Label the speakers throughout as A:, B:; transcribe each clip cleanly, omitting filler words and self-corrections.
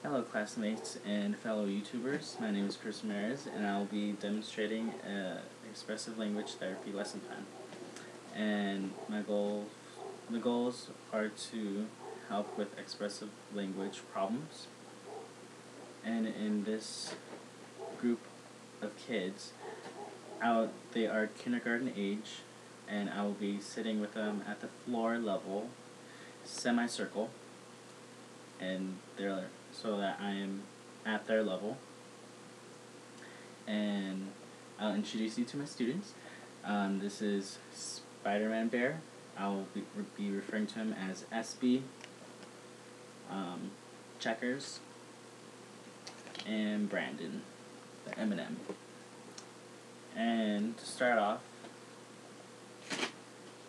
A: Hello classmates and fellow YouTubers, my name is Chris Ramirez and I'll be demonstrating expressive language therapy lesson plan. And the goals are to help with expressive language problems. And in this group of kids, they are kindergarten age, and I will be sitting with them at the floor level, semicircle, and so that I am at their level. And I'll introduce you to my students. This is Spider-Man Bear. I'll be referring to him as SB, Checkers, and Brandon, the M&M. And to start off,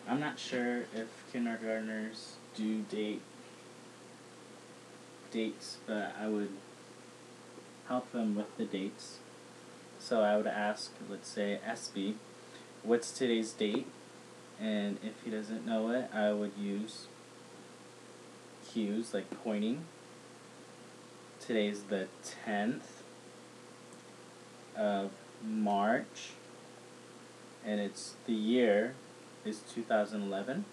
A: I'm not sure if kindergartners do dates, but I would help them with the dates. So I would ask, let's say, SB, what's today's date? And if he doesn't know it, I would use cues like pointing. Today's the 10th of March, and the year is 2011.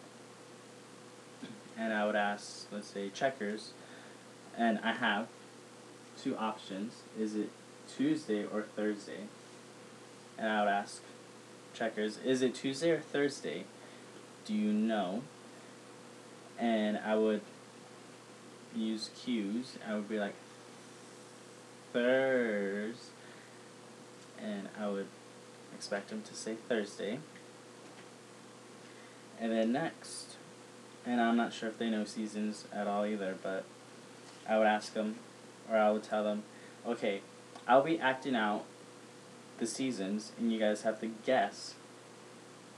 A: And I would ask, let's say, Checkers, and I have two options. Is it Tuesday or Thursday? And I would ask Checkers, is it Tuesday or Thursday? Do you know? And I would use cues. I would be like, Thurs, and I would expect him to say Thursday. And then next, and I'm not sure if they know seasons at all either, but I would ask them, or I would tell them, okay, I'll be acting out the seasons, and you guys have to guess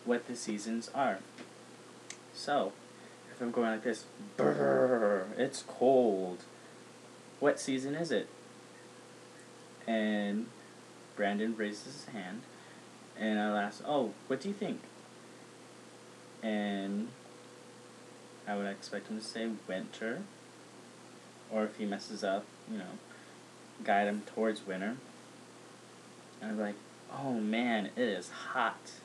A: what the seasons are. So, if I'm going like this, brrr, it's cold. What season is it? And Brandon raises his hand, and I'll ask, oh, what do you think? And I would expect him to say winter, or if he messes up, guide him towards winter. And I'd be like, oh man, it is hot.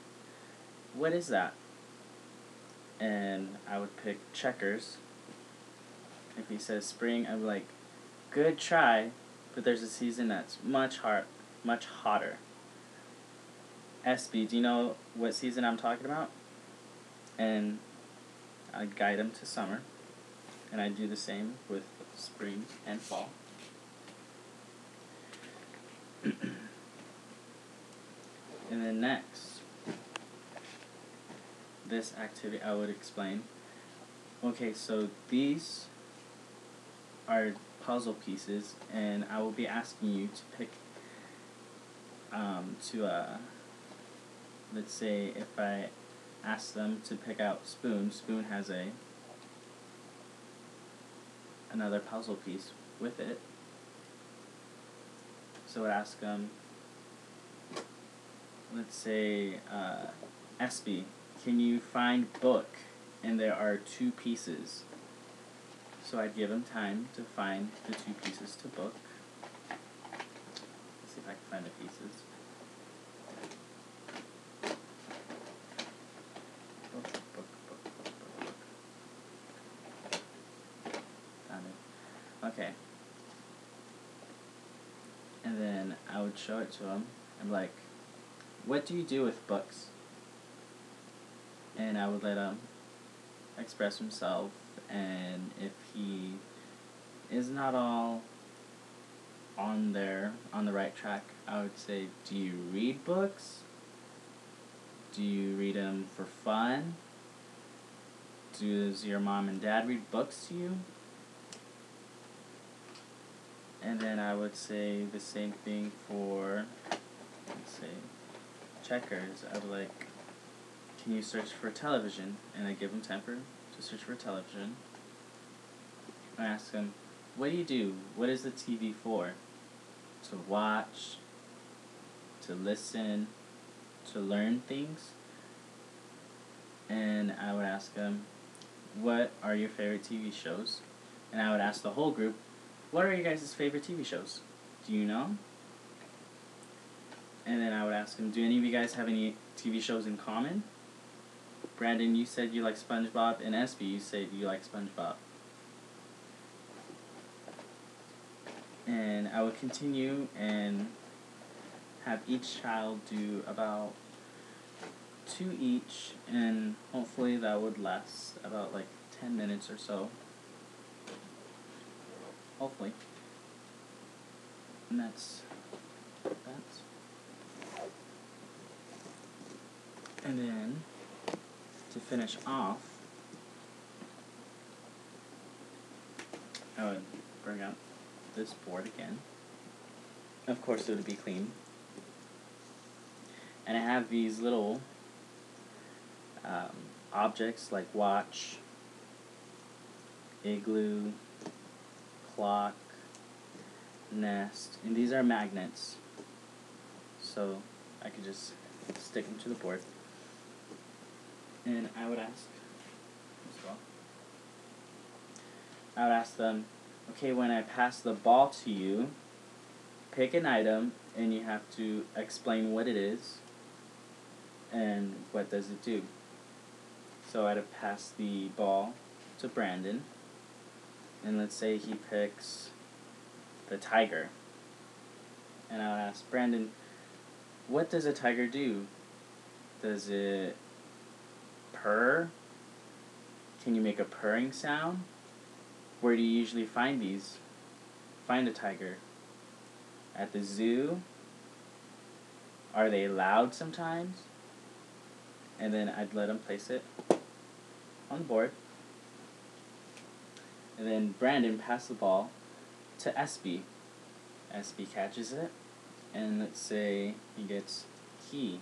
A: What is that? And I would pick Checkers. If he says spring, I'd be like, good try, but there's a season that's much hotter. SB, do you know what season I'm talking about? And I'd guide him to summer. And I'd do the same with spring and fall. And then next, this activity I would explain. Okay, so these are puzzle pieces, and I will be asking you to pick, let's say if I ask them to pick out Spoon has another puzzle piece with it. So I'd ask them, let's say, SB, can you find book? And there are two pieces. So I'd give him time to find the two pieces to book. Let's see if I can find the pieces. Book. Found it. Okay. And then I would show it to him. I'm like, what do you do with books? And I would let him express himself, and if he is not all on the right track, I would say, do you read books? Do you read them for fun? Does your mom and dad read books to you? And then I would say the same thing for, let's say, Checkers. I would like, can you search for television? And I give him time to search for television. I ask him, what do you do? What is the TV for? To watch, to listen, to learn things. And I would ask him, what are your favorite TV shows? And I would ask the whole group, what are your guys' favorite TV shows? Do you know? And then I would ask him, do any of you guys have any TV shows in common? Brandon, you said you like SpongeBob, and SB, you said you like SpongeBob. And I would continue and have each child do about 2 each, and hopefully that would last about like 10 minutes or so. Hopefully. And that's. And then, to finish off, I would bring out this board again. Of course, it would be clean. And I have these little objects like watch, igloo, clock, nest, and these are magnets. So I could just stick them to the board. And I would ask as well. I would ask them, okay, when I pass the ball to you, pick an item and you have to explain what it is and what does it do. So I'd pass the ball to Brandon, and let's say he picks the tiger. And I would ask Brandon, what does a tiger do? Does it purr? Can you make a purring sound? Where do you usually find these? Find a tiger? At the zoo? Are they loud sometimes? And then I'd let him place it on the board. And then Brandon passed the ball to SB. SB catches it, and let's say he gets key.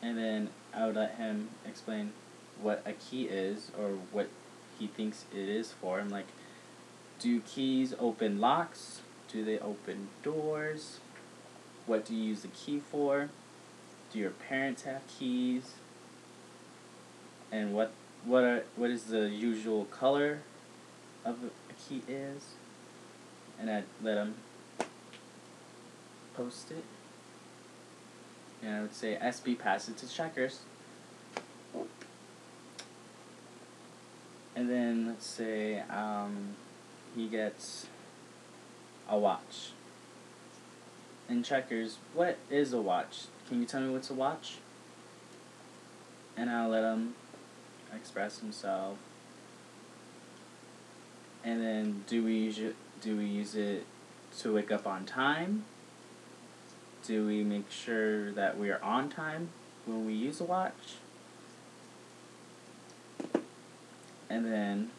A: And then I would let him explain what a key is, or what he thinks it is for. I'm like, do keys open locks? Do they open doors? What do you use the key for? Do your parents have keys? And what is the usual color of a key is? And I'd let him post it. And I would say, SB, pass it to checkers. And then let's say he gets a watch. And checkers, what is a watch? Can you tell me what's a watch? And I'll let him express himself. And then do we use it to wake up on time? Do we make sure that we are on time when we use a watch? And then,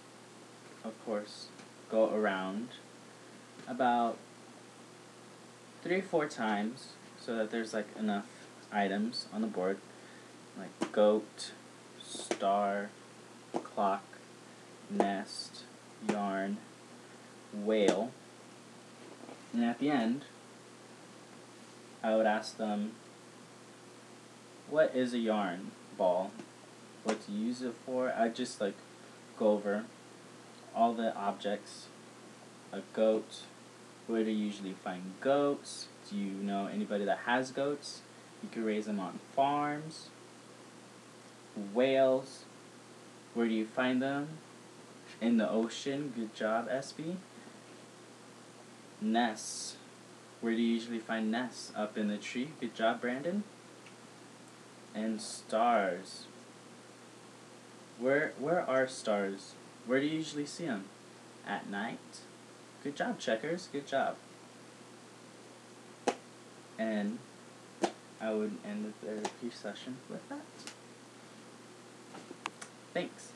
A: of course, go around about 3 or 4 times so that there's like enough items on the board, like goat, star, clock, nest, yarn, whale. And at the end, I would ask them, what is a yarn ball? What to use it for? I'd just like go over all the objects. A goat, where do you usually find goats? Do you know anybody that has goats? You could raise them on farms. Whales, where do you find them? In the ocean. Good job, SB. Nests, where do you usually find nests? Up in the tree. Good job, Brandon. And stars, where are stars? Where do you usually see them? At night. Good job, checkers. Good job. And I would end the therapy session with that. Thanks.